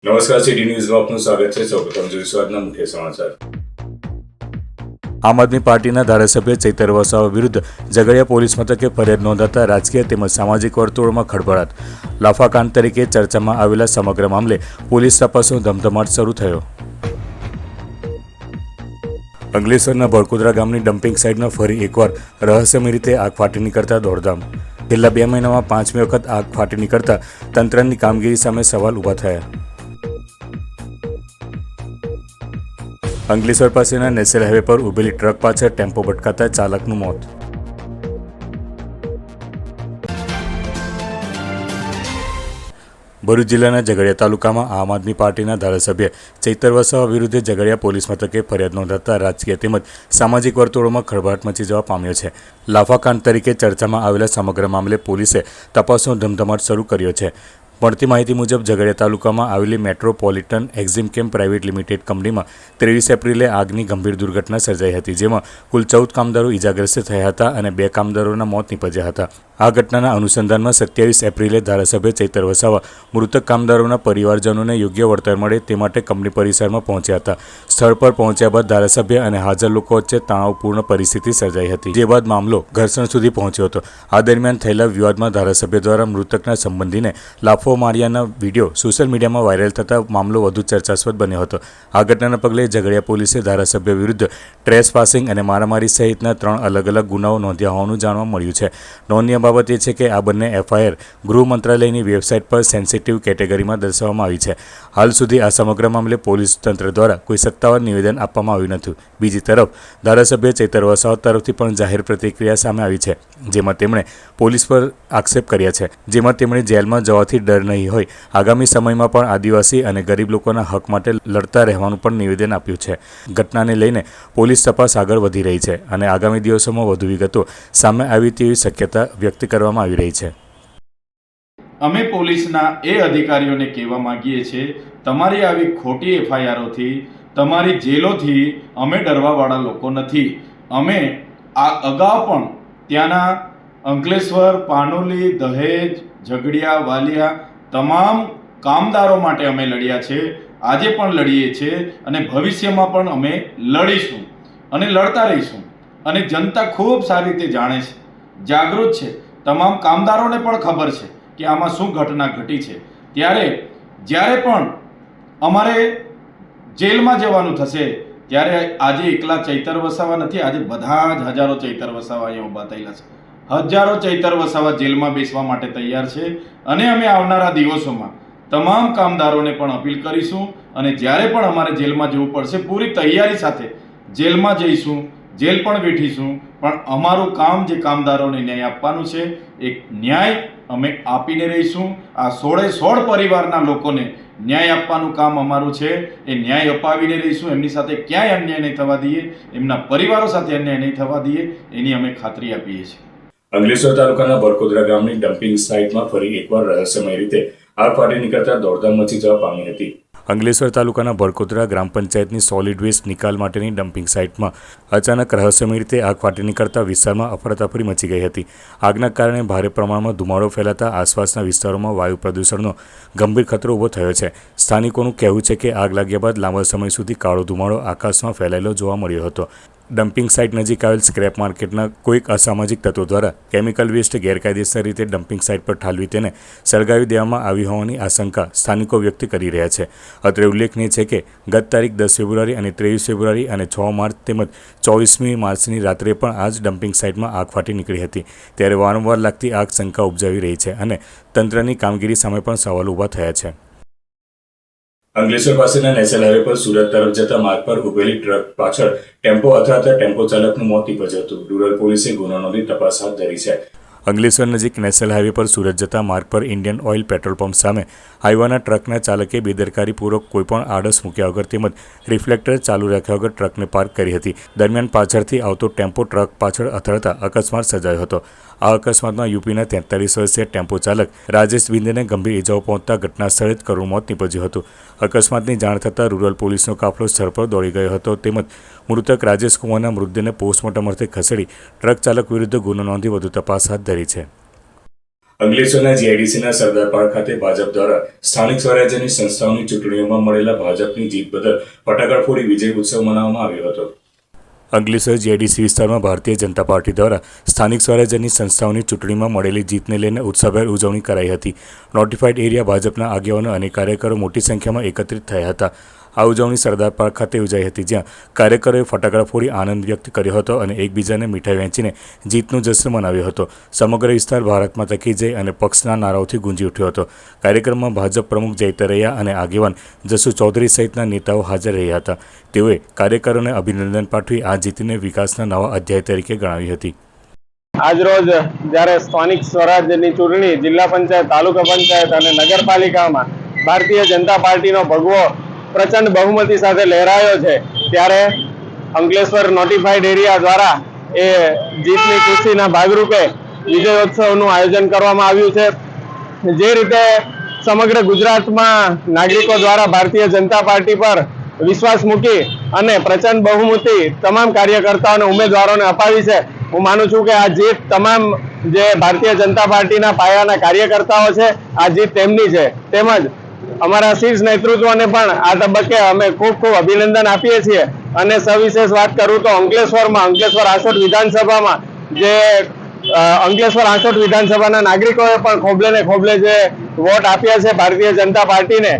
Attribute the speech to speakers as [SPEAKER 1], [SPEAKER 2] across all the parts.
[SPEAKER 1] નમસ્કાર, સિટી ન્યૂઝમાં આપનું સ્વાગત છે. સૌપ્રથમ જોઈશું આજના મુખ્ય સમાચાર.
[SPEAKER 2] આમ આદમી પાર્ટીના ધારાસભ્ય ચૈતર વસાવા વિરુદ્ધ ઝઘડિયા પોલીસ મથકે ફરિયાદ નોંધાતા રાજકીય તેમજ સામાજિક વર્તુળોમાં ખળભળાટ. લાફાકાંડ તરીકે ચર્ચામાં આવેલા સમગ્ર મામલે પોલીસ તપાસનો ધમધમાટ શરૂ થયો. અંકલેશ્વરના ભડકોદરા ગામની ડમ્પિંગ સાઇટમાં ફરી એકવાર રહસ્યમય રીતે આગ ફાટી નીકળતા દોડધામ. છેલ્લા 2 મહિનામાં 5મી વખત આગ ફાટી નીકળતા તંત્રની કામગીરી સામે સવાલ ઊભા થયા. અંકલેશ્વર પાસેના નેશનલ હાઈવે પર ઉભેલી ટ્રક પાછળ ટેમ્પો ભટકાતા ચાલકનું મોત. ભરૂચ જિલ્લાના ઝઘડિયા તાલુકામાં આમ આદમી પાર્ટીના ધારાસભ્ય ચૈતર વસાવા વિરુદ્ધ ઝઘડિયા પોલીસ મથકે ફરિયાદ નોંધાતા રાજકીય તેમજ સામાજિક વર્તુળોમાં ખળભળાટ મચી જવા પામ્યો છે. લાફાકાંડ તરીકે ચર્ચામાં આવેલા સમગ્ર મામલે પોલીસે તપાસનો ધમધમાટ શરૂ કર્યો છે. મળતી માહિતી મુજબ ઝઘડિયા તાલુકામાં આવેલી મેટ્રોપોલિટન એક્ઝિમકેમ પ્રાઇવેટ લિમિટેડ કંપનીમાં 23 એપ્રિલે આગની ગંભીર દુર્ઘટના સર્જાઈ હતી, જેમાં કુલ 14 કામદારો ઇજાગ્રસ્ત થયા હતા અને 2 કામદારોના મોત નીપજ્યા હતા. આ ઘટનાના અનુસંધાનમાં 27 એપ્રિલે ધારાસભ્ય ચૈતર વસાવા મૃતક કામદારોના પરિવારજનોને યોગ્ય વળતર મળે તે માટે કંપની પરિસરમાં પહોંચ્યા હતા. સ્થળ પર પહોંચ્યા બાદ ધારાસભ્ય અને હાજર લોકો વચ્ચે તણાવપૂર્ણ પરિસ્થિતિ સર્જાઈ હતી, જે બાદ મામલો ઘર્ષણ સુધી પહોંચ્યો હતો. આ દરમિયાન થયેલા વિવાદમાં ધારાસભ્ય દ્વારા મૃતકના સંબંધીને લાફો માર્યાના વિડીયો સોશિયલ મીડિયામાં વાયરલ થતા મામલો વધુ ચર્ચાસ્પદ બન્યો હતો. આ ઘટનાના પગલે ઝઘડિયા પોલીસે ધારાસભ્ય વિરુદ્ધ ટ્રેસપાસિંગ અને મારામારી સહિતના 3 અલગ અલગ ગુનાઓ નોંધ્યા હોવાનું જાણવા મળ્યું છે. નોંધનીય બાબત એ છે કે આ બંને એફઆઈઆર ગૃહ મંત્રાલયની વેબસાઇટ પર સેન્સિટિવ કેટેગરીમાં દર્શાવવામાં આવી છે. હાલ સુધી આ સમગ્ર મામલે પોલીસ તંત્ર દ્વારા કોઈ સત્તાવાર નિવેદન આપવામાં આવ્યું નથી. બીજી તરફ ધારાસભ્ય ચૈતર વસાવા તરફથી પણ જાહેર પ્રતિક્રિયા સામે આવી છે, જેમાં તેમણે પોલીસ પર આક્ષેપ કર્યા છે, જેમાં તેમણે જેલમાં જવાથી ડર નહીં હોય, આગામી સમયમાં પણ આદિવાસી અને ગરીબ લોકોના હક માટે લડતા રહેવાનું પણ નિવેદન આપ્યું છે. ઘટનાને લઈને પોલીસ તપાસ આગળ વધી રહી છે અને આગામી દિવસોમાં વધુ વિગતો સામે આવી તેવી શક્યતા વ્યક્ત કરવામાં આવી રહી છે.
[SPEAKER 3] અમે પોલીસના એ અધિકારીઓને કહેવા માંગીએ છીએ, તમારી આવી ખોટી એફઆઈઆરોથી, તમારી જેલોથી અમે ડરવાવાળા લોકો નથી. અમે આ અગાઉ પણ ત્યાંના અંકલેશ્વર, પાનોલી, દહેજ, ઝઘડિયા, વાલિયા તમામ કામદારો માટે અમે લડ્યા છે, આજે પણ લડીએ છીએ અને ભવિષ્યમાં પણ અમે લડીશું અને લડતા રહીશું. અને જનતા ખૂબ સારી રીતે જાણે છે, જાગૃત છે. તમામ કામદારોને પણ ખબર છે કે આમાં શું ઘટના ઘટી છે. ત્યારે જ્યારે પણ અમારે જેલમાં જવાનું થશે ત્યારે આજે એકલા ચૈતર વસાવા નથી, આજે બધા જ હજારો ચૈતર વસાવા અહીંયા ઊભા થયેલા છે. હજારો ચૈતર વસાવા જેલમાં બેસવા માટે તૈયાર છે અને અમે આવનારા દિવસોમાં તમામ કામદારોને પણ અપીલ કરીશું અને જ્યારે પણ અમારે જેલમાં જવું પડશે પૂરી તૈયારી સાથે જેલમાં જઈશું, જેલ પણ બેઠીશું, પણ અમારું કામ જે કામદારોને ન્યાય આપવાનું છે એ ન્યાય અમે આપીને રહીશું. આ 16 પરિવારના લોકોને ન્યાય આપવાનું કામ અમારું છે, એ ન્યાય અપાવીને રહીશું. એમની સાથે ક્યાંય અન્યાય નહીં થવા દઈએ, એમના પરિવારો સાથે અન્યાય નહીં થવા દઈએ, એની અમે ખાતરી આપીએ છીએ.
[SPEAKER 1] અંકલેશ્વર તાલુકાના ભડકોદરા ગામની ડમ્પિંગ સાઇટમાં ફરી એકવાર રહસ્યમય રીતે આગ ફાટી નીકળતા દોડધામ મચી જવા પામી હતી.
[SPEAKER 2] અંકલેશ્વર તાલુકાના ભડકોદરા ગ્રામ પંચાયતની સોલિડ વેસ્ટ નિકાલ માટેની ડમ્પિંગ સાઇટમાં અચાનક રહસ્યમય રીતે આગ ફાટી નીકળતા વિસ્તારમાં અફરાતફરી મચી ગઈ હતી. આગના કારણે ભારે પ્રમાણમાં ધુમાડો ફેલાતા આસપાસના વિસ્તારોમાં વાયુ પ્રદૂષણનો ગંભીર ખતરો ઊભો થયો છે. સ્થાનિકોનું કહેવું છે કે આગ લાગ્યા બાદ લાંબા સમય સુધી કાળો ધુમાડો આકાશમાં ફેલાયેલો જોવા મળ્યો હતો. ડમ્પિંગ સાઇટ નજીક આવેલ સ્ક્રેપ માર્કેટના કોઈક અસામાજિક તત્વો દ્વારા કેમિકલ વેસ્ટ ગેરકાયદેસર રીતે ડમ્પિંગ સાઇટ પર ઠાલવી તેને સળગાવી દેવામાં આવી હોવાની આશંકા સ્થાનિકો વ્યક્ત કરી રહ્યા છે. અત્રે ઉલ્લેખનીય છે કે ગત તારીખ 10 ફેબ્રુઆરી અને 23 ફેબ્રુઆરી અને 6 માર્ચ તેમજ 24મી માર્ચની રાત્રે પણ આ જ ડમ્પિંગ સાઇટમાં આગ ફાટી નીકળી હતી. ત્યારે વારંવાર લાગતી આગ શંકા ઉપજાવી રહી છે અને તંત્રની કામગીરી સામે પણ સવાલ ઊભા થયા છે.
[SPEAKER 1] અંકલેશ્વર પાસેના નેશનલ હાઈવે પર સુરત તરફ જતા માર્ગ પર ઉભેલી ટ્રક પાછળ ટેમ્પો અથડાતા ટેમ્પો ચાલકનું મોત નીપજ્યું હતું. રૂરલ પોલીસે ગુનો નોંધી તપાસ હાથ ધરી છે.
[SPEAKER 2] અંકલેશ્વર નજીક નેશનલ હાઈવે પર સુરત જતા માર્ગ પર ઇન્ડિયન ઓઇલ પેટ્રોલ પંપ સામે હાઈવાના ટ્રકના ચાલકે બેદરકારીપૂર્વક કોઈપણ આડસ મૂક્યા વગર તેમજ રિફ્લેક્ટર ચાલુ રાખ્યા વગર ટ્રકને પાર્ક કરી હતી. દરમિયાન પાછળથી આવતો ટેમ્પો ટ્રક પાછળ અથડાતા અકસ્માત સર્જાયો હતો. આ અકસ્માતમાં યુપીના 43 વર્ષીય ટેમ્પો ચાલક રાજેશ બિંદેને ગંભીર ઇજાઓ પહોંચતા ઘટના સ્થળે જ કરુણ મોત નીપજ્યું હતું. અકસ્માતની જાણ થતાં રૂરલ પોલીસનો કાફલો સ્થળ પર દોડી ગયો હતો તેમજ મૃતક રાજેશ કુમારના મૃતદેહને પોસ્ટમોર્ટમ અર્થે ખસેડી ટ્રક ચાલક વિરુદ્ધ ગુનો નોંધી વધુ તપાસ હાથ ધરી છે.
[SPEAKER 1] અંકલેશ્વરના જીઆઈડીસીના સરદારપાર્ક ખાતે ભાજપ દ્વારા સ્થાનિક સ્વરાજ્યની સંસ્થાઓની ચૂંટણીઓમાં મળેલા ભાજપની જીત બદલ ફટાકડા ફોડી વિજય ઉત્સવ મનાવવામાં આવ્યો હતો.
[SPEAKER 2] અંકલેશ્વર જીઆઈડીસી વિસ્તારમાં ભારતીય જનતા પાર્ટી દ્વારા સ્થાનિક સ્વરાજ્યની સંસ્થાઓની ચૂંટણીમાં મળેલી જીતને લઈને ઉત્સાહભેર ઉજવણી કરાઈ હતી. નોટિફાઈડ એરિયા ભાજપના આગેવાનો અને કાર્યકરો મોટી સંખ્યામાં એકત્રિત થયા હતા. આ ઉજવણી સરદાર પાર્ક ખાતે યોજાઈ હતી, જ્યાં કાર્યકરોએ ફટાકડા ફોડી આનંદ વ્યક્ત કર્યો હતો અને એકબીજાને મીઠાઈ વહેંચીને જીતનો જશ્ન મનાવ્યો હતો. સમગ્ર વિસ્તાર ભારત માતા કી જય અને પક્ષના નારાઓથી ગુંજી ઉઠ્યો હતો. કાર્યક્રમમાં ભાજપ પ્રમુખ જય તરૈયા અને આગેવાન જસુ ચૌધરી સહિતના નેતાઓ હાજર રહ્યા હતા. તેઓએ કાર્યકરોને અભિનંદન પાઠવી આ જીતને વિકાસના નવા અધ્યાય તરીકે ગણાવી હતી.
[SPEAKER 4] આજરોજ જ્યારે સ્થાનિક સ્વરાજ્યની ચૂંટણી જિલ્લા પંચાયત, તાલુકા પંચાયત અને નગરપાલિકામાં ભારતીય જનતા પાર્ટીનો ભગવો પ્રચંડ બહુમતી સાથે લહેરાયો છે, ત્યારે અંકલેશ્વર નોટિફાઈડ એરિયા દ્વારા એ જીતની ખુશીના ભાગરૂપે વિજયોત્સવનું આયોજન કરવામાં આવ્યું છે. જે રીતે સમગ્ર ગુજરાતમાં નાગરિકો દ્વારા ભારતીય જનતા પાર્ટી પર વિશ્વાસ મૂકી અને પ્રચંડ બહુમતી તમામ કાર્યકર્તાઓને ઉમેદવારોને અપાવી છે, હું માનું છું કે આ જીત તમામ જે ભારતીય જનતા પાર્ટીના પાયાના કાર્યકર્તાઓ છે, આ જીત તેમની છે. તેમજ અમારા શીર્ષ નેતૃત્વને પણ આ તબક્કે અમે ખૂબ ખૂબ અભિનંદન આપીએ છીએ. અને સવિશેષ વાત કરું તો અંકલેશ્વર આસોટ વિધાનસભામાં જે અંકલેશ્વર આસોટ વિધાનસભાના નાગરિકોએ પણ ખોબલે ને ખોબલે જે વોટ આપ્યા છે ભારતીય જનતા પાર્ટીને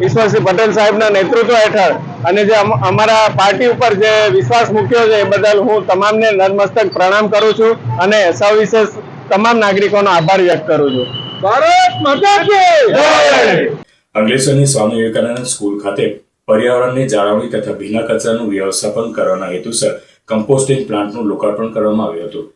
[SPEAKER 4] ઈશ્વરસિંહ પટેલ સાહેબના નેતૃત્વ હેઠળ, અને જે અમારા પાર્ટી ઉપર જે વિશ્વાસ મૂક્યો છે એ બદલ હું તમામને નતમસ્તક પ્રણામ કરું છું અને સવિશેષ તમામ નાગરિકોનો આભાર વ્યક્ત કરું છું. ભારત માતા કી જય.
[SPEAKER 1] અંકલેશ્વરની સ્વામી વિવેકાનંદ સ્કૂલ ખાતે પર્યાવરણની જાળવણી તથા ભીના કચરાનું વ્યવસ્થાપન કરવાના હેતુસર કમ્પોસ્ટિંગ પ્લાન્ટનું લોકાર્પણ કરવામાં આવ્યું હતું.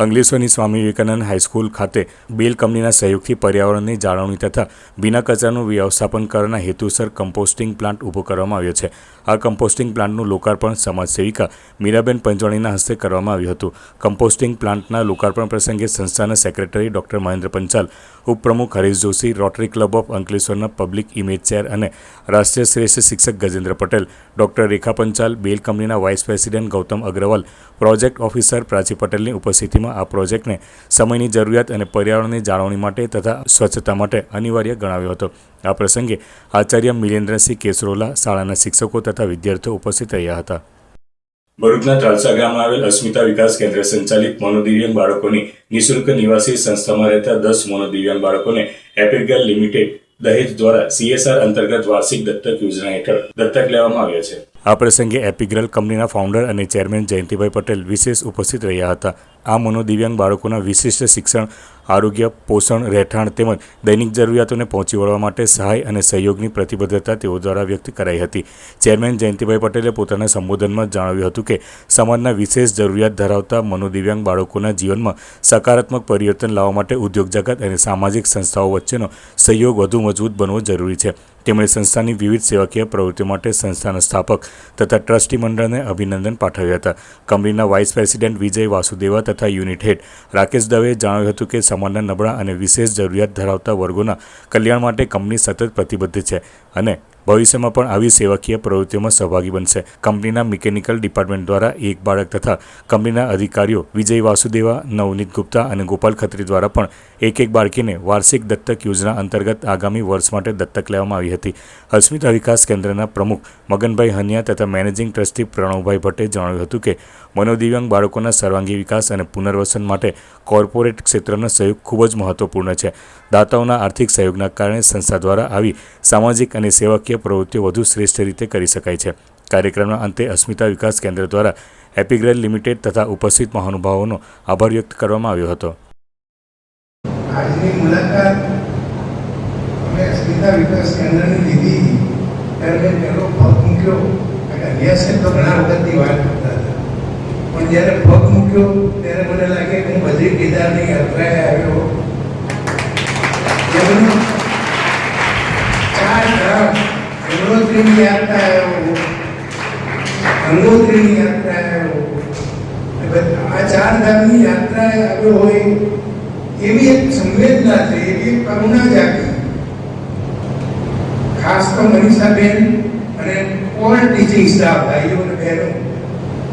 [SPEAKER 2] અંકલેશ્વરની સ્વામી વિવેકાનંદ હાઈસ્કૂલ ખાતે બેલ કંપનીના સહયોગથી પર્યાવરણની જાળવણી તથા ભીના કચરાનું વ્યવસ્થાપન કરવાના હેતુસર કમ્પોસ્ટિંગ પ્લાન્ટ ઊભો કરવામાં આવ્યો છે. આ કમ્પોસ્ટિંગ પ્લાન્ટનું લોકાર્પણ સમાજ સેવિકા મીરાબેન પંજવાણીના હસ્તે કરવામાં આવ્યું હતું. કમ્પોસ્ટિંગ પ્લાન્ટના લોકાર્પણ પ્રસંગે સંસ્થાના સેક્રેટરી ડોક્ટર મહેન્દ્ર પંચાલ, ઉપપ્રમુખ Harish Joshi, rotary club of અંકલેશ્વરના પબ્લિક ઇમેજ ચેર અને રાષ્ટ્રીય શ્રેષ્ઠ શિક્ષક ગજેન્દ્ર પટેલ, ડોક્ટર રેખા પંચાલ, બેલ કંપનીના vice president Gautam Agarwal, project officer Prachi પટેલની ઉપસ્થિતિમાં આ પ્રોજેક્ટને સમયની જરૂરિયાત અને પર્યાવરણની જાળવણી માટે તથા સ્વચ્છતા માટે અનિવાર્ય ગણાવ્યો હતો. આ પ્રસંગે આચાર્ય મિલેન્દ્રસિંહ કેસરોલા, શાળાના શિક્ષકો તથા વિદ્યાર્થીઓ ઉપસ્થિત રહ્યા હતા.
[SPEAKER 1] ભરૂચના ત્રાલસા ગામમાં આવેલ અસ્મિતા વિકાસ કેન્દ્ર સંચાલિત મનોદિવ્યાંગ બાળકોની નિઃશુલ્ક નિવાસી સંસ્થામાં રહેતા 10 મનોદિવ્યાંગ બાળકોને એપિગર્લ લિમિટેડ દહેજ દ્વારા CSR અંતર્ગત વાર્ષિક દત્તક યોજના હેઠળ દત્તક લેવામાં આવ્યા છે.
[SPEAKER 2] આ પ્રસંગે એપિગ્રલ કંપનીના ફાઉન્ડર અને ચેરમેન જયંતિભાઈ પટેલ વિશેષ ઉપસ્થિત રહ્યા હતા. આ મનોદિવ્યાંગ બાળકોના વિશિષ્ટ શિક્ષણ, આરોગ્ય, પોષણ, રહેઠાણ તેમજ દૈનિક જરૂરિયાતોને પહોંચી વળવા માટે સહાય અને સહયોગની પ્રતિબદ્ધતા તેઓ દ્વારા વ્યક્ત કરાઈ હતી. ચેરમેન જયંતિભાઈ પટેલે પોતાના સંબોધનમાં જણાવ્યું હતું કે સમાજના વિશેષ જરૂરિયાત ધરાવતા મનોદિવ્યાંગ બાળકોના જીવનમાં સકારાત્મક પરિવર્તન લાવવા માટે ઉદ્યોગ જગત અને સામાજિક સંસ્થાઓ વચ્ચેનો સહયોગ વધુ મજબૂત બનવો જરૂરી છે. તેમણે સંસ્થાની વિવિધ સેવાકીય પ્રવૃત્તિઓ માટે સંસ્થાના સ્થાપક તથા ટ્રસ્ટી મંડળને અભિનંદન પાઠવ્યા હતા. કંપનીના વાઇસ પ્રેસિડેન્ટ વિજય વાસુદેવા તથા યુનિટ હેડ રાકેશ દવેએ જણાવ્યું હતું કે સમાજના નબળા અને વિશેષ જરૂરિયાત ધરાવતા વર્ગોના કલ્યાણ માટે કંપની સતત પ્રતિબદ્ધ છે અને ભવિષ્યમાં પણ આવી સેવાકીય પ્રવૃત્તિઓમાં સહભાગી બનશે. કંપનીના મિકેનિકલ ડિપાર્ટમેન્ટ દ્વારા એક બાળક તથા કંપનીના અધિકારીઓ વિજય વાસુદેવા, નવનીત ગુપ્તા અને ગોપાલ ખત્રી દ્વારા પણ એક બાળકીને વાર્ષિક દત્તક યોજના અંતર્ગત આગામી વર્ષ માટે દત્તક લેવામાં આવી હતી. અસ્મિતા વિકાસ કેન્દ્રના પ્રમુખ મગનભાઈ હનિયા તથા મેનેજિંગ ટ્રસ્ટી પ્રણવભાઈ ભટ્ટે જણાવ્યું હતું કે મનોદિવ્યાંગ બાળકોના સર્વાંગી વિકાસ અને પુનર્વસન માટે કોર્પોરેટ ક્ષેત્રનો સહયોગ ખૂબ જ મહત્વપૂર્ણ છે. દાતાઓના આર્થિક સહયોગના કારણે સંસ્થા દ્વારા આવી સામાજિક અને સેવાકીય પ્રવૃત્તિઓ વધુ શ્રેષ્ઠ રીતે કરી શકાય છે. કાર્યક્રમના અંતે અસ્મિતા વિકાસ કેન્દ્ર દ્વારા એપિગ્રેલ લિમિટેડ તથા ઉપસ્થિત મહાનુભાવોનો આભાર વ્યક્ત કરવામાં આવ્યો હતો.
[SPEAKER 5] આજની મુલાકાત અમે અસ્મિતા વિકાસ કેન્દ્રની લીધી ત્યારે પહેલો પગ મૂક્યો, અભ્યાસ તો ઘણા વખતની વાત કરતા હતા, પણ જ્યારે પગ મૂક્યો ત્યારે મને લાગે કે હું બધી કેદારની યાત્રાએ આવ્યો. ચાર ધામ, ગંગોત્રીની યાત્રા આવ્યો, ગંગોત્રીની યાત્રા આવ્યો. આ ચાર ધામની યાત્રાએ આવ્યો હોય એવી એક સંવેદના છે, એવી એક કરુણા જાગી. ખાસ તો મનીષાબેન અને ઓલ ટીચિંગ સ્ટાફ, ભાઈઓ અને બહેનો,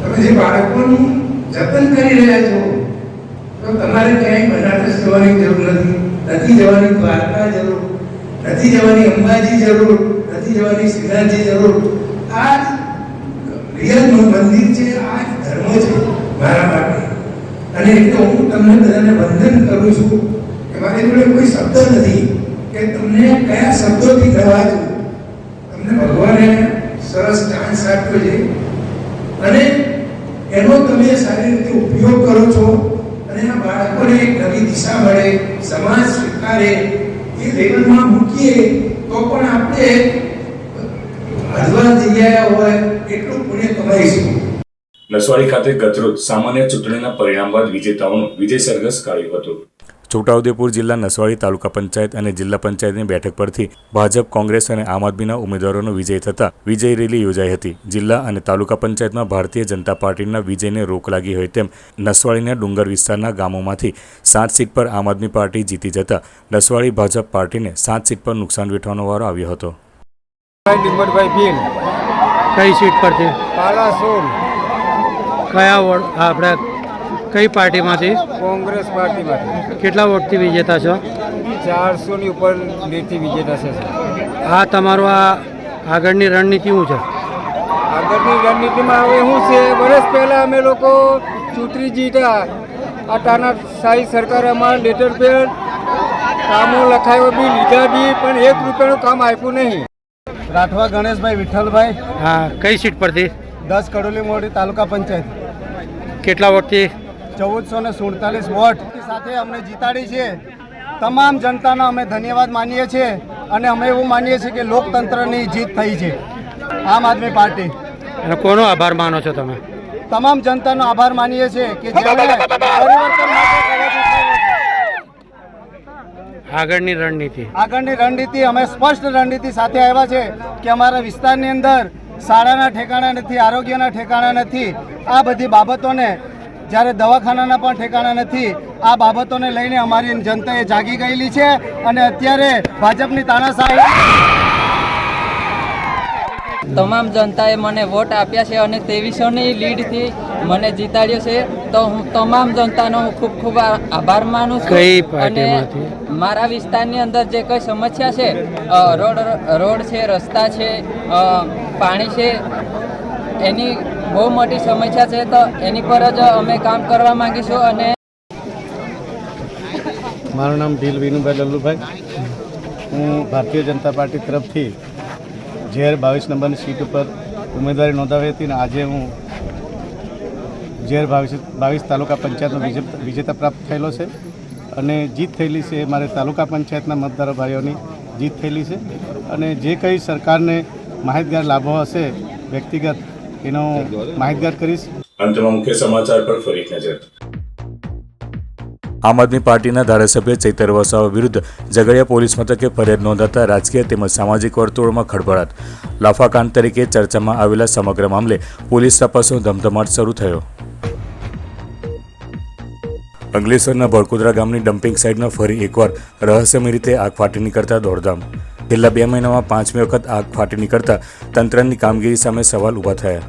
[SPEAKER 5] તમે જે બાળકોનું જતન કરી રહ્યા છો તો તમારે ક્યાંય બનારસ જવાની જરૂર નથી. નથી જવાની દ્વારકા જરૂર, નથી જવાની અંબાજી જરૂર, નથી જવાની શ્રીનાથજી જરૂર. આ રિયલ મંદિર છે, આ ધર્મ છે મારા માટે. અને એટલે હું તમને બધાને વંદન કરું છું કે મારી જોડે કોઈ શબ્દ નથી કે તમને કયા શબ્દોથી નવાજવું. તમને ભગવાને સરસ ચાન્સ આપ્યો છે અને એનો તમે સારી રીતે ઉપયોગ કરો છો અને આ બાળકોને એક નવી દિશા મળે, સમાજ સ્વીકારે, એ લેવલમાં મૂકીએ તો પણ આપણે અધવા થઈ ગયા હોય એટલું પુણ્ય કમાઈશું.
[SPEAKER 1] નસવાડી ખાતે ગતરોજ સામાન્ય ચૂંટણીના પરિણામ બાદ વિજેતાઓનું વિજય સરઘસ કાઢ્યું હતું.
[SPEAKER 2] છોટાઉદેપુર જિલ્લા નસવાડી તાલુકા પંચાયત અને જિલ્લા પંચાયતની બેઠક પરથી ભાજપ, કોંગ્રેસ અને આમ આદમીના ઉમેદવારોનો વિજય થતાં વિજય રેલી યોજાઈ હતી. જિલ્લા અને તાલુકા પંચાયતમાં ભારતીય જનતા પાર્ટીના વિજયને રોક લાગી હોય તેમ નસવાડીના ડુંગર વિસ્તારના ગામોમાંથી 7 સીટ પર આમ આદમી પાર્ટી જીતી જતા નસવાડી ભાજપ પાર્ટીને 7 સીટ પર નુકસાન વેઠવાનો વારો આવ્યો હતો.
[SPEAKER 6] ડિમ્બરભાઈ ભીલ
[SPEAKER 7] કઈ સીટ પરથી?
[SPEAKER 6] પાલાસોલ
[SPEAKER 7] કયા વોર્ડ? આપણે કઈ પાર્ટીમાંથી?
[SPEAKER 6] કોંગ્રેસ પાર્ટીમાંથી
[SPEAKER 7] કેટલા વોટથી વિજેતા છો?
[SPEAKER 6] 400ની ઉપર લીડથી વિજેતા છે.
[SPEAKER 7] આ તમારું આ આગળની રણનીતિ શું છે?
[SPEAKER 6] આગળની રણનીતિમાં હવે શું છે, વર્ષ પહેલાં અમે લોકો ચૂંટણી જીત્યા, આ તાનાશાહી સરકારે અમારા લેટર પેડ કામો લખાયો બી, લીધા બી, પણ 1 રૂપિયાનું કામ આપ્યું નહીં.
[SPEAKER 8] રાઠવા ગણેશભાઈ વિઠ્ઠલભાઈ,
[SPEAKER 7] હા, કઈ સીટ પરથી?
[SPEAKER 8] 10 કડોલી મોડી તાલુકા પંચાયત,
[SPEAKER 7] કેટલા વોટથી?
[SPEAKER 8] 1447 વોટ સાથે અમને જીતાડી છે. તમામ જનતાનો અમે ધન્યવાદ માનીએ છીએ અને અમે એવું માનીએ છીએ કે લોકતંત્રની જીત થઈ છે. આમ આદમી પાર્ટી
[SPEAKER 7] અને કોનો આભાર માનો છો તમે?
[SPEAKER 8] તમામ જનતાનો આભાર માનીએ છીએ કે જેમણે પરિવર્તન માટે અવાજ ઉઠાવ્યો છે.
[SPEAKER 7] આગળની રણનીતિ?
[SPEAKER 8] આગળની રણનીતિ અમે સ્પષ્ટ રણનીતિ સાથે આવ્યા છે કે અમારા વિસ્તારની અંદર શાળાના ઠેકાણા નથી, આરોગ્યના ઠેકાણા નથી. આ બધી બાબતોને, જ્યારે દવાખાનાના પણ ઠેકાણા નથી, આ બાબતોને લઈને અમારી જનતાએ જાગી ગયેલી છે અને અત્યારે ભાજપની તાનાશાહી
[SPEAKER 9] તમામ જનતાએ મને વોટ આપ્યા છે અને 2300ની લીડથી મને જીતાડ્યો છે. તો હું તમામ જનતાનો ખૂબ ખૂબ આભાર માનું છું.
[SPEAKER 7] કઈ
[SPEAKER 9] અને
[SPEAKER 7] પાર્ટીમાંથી?
[SPEAKER 9] મારા વિસ્તારની અંદર જે કંઈ સમસ્યા છે, રોડ છે, રસ્તા છે, પાણી છે, એની બહુ મોટી સમસ્યા છે. તો એની પર જ અમે કામ કરવા માંગીશું. અને
[SPEAKER 8] મારું નામ ભીલ વિનુભાઈ લલ્લુભાઈ, હું ભારતીય જનતા પાર્ટી તરફથી ઝેર 22 નંબરની સીટ ઉપર ઉમેદવારી નોંધાવી હતી અને આજે હું ઝેર 22 તાલુકા પંચાયતનો વિજેતા પ્રાપ્ત થયેલો છે અને જીત થયેલી છે. મારે તાલુકા પંચાયતના મતદારો ભાઈઓની જીત થયેલી છે અને જે કંઈ સરકારને માહિતગાર લાભો હશે વ્યક્તિગત એનો માહિતગાર કરીશ.
[SPEAKER 1] અંતમાં મુખ્ય સમાચાર પર ફરી એક નજર.
[SPEAKER 2] આમ આદમી પાર્ટીના ધારાસભ્ય ચૈતર વસાવા વિરુદ્ધ ઝઘડિયા પોલીસ મથકે ફરિયાદ નોંધાતા રાજકીય તેમજ સામાજિક વર્તુળોમાં ખળભળાટ. લાફાકાંડ તરીકે ચર્ચામાં આવેલા સમગ્ર મામલે પોલીસ તપાસનો ધમધમાટ શરૂ થયો. અંકલેશ્વરના ભડકોદરા ગામની ડમ્પિંગ સાઇટમાં ફરી એકવાર રહસ્યમય રીતે આગ ફાટી નીકળતા દોડધામ. છેલ્લા 2 મહિનામાં 5મી વખત આગ ફાટી નીકળતા તંત્રની કામગીરી સામે સવાલ ઊભા થયા.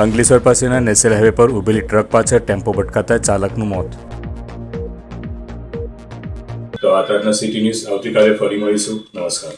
[SPEAKER 2] અંકલેશ્વર પાસેના નેશનલ હાઈવે પર ઉભેલી ટ્રક પાછળ ટેમ્પો ભટકાતા ચાલકનું મોત.
[SPEAKER 1] તો આ તકના સિટી ન્યૂઝ આવતીકાલે ફરી મળીશું. નમસ્કાર.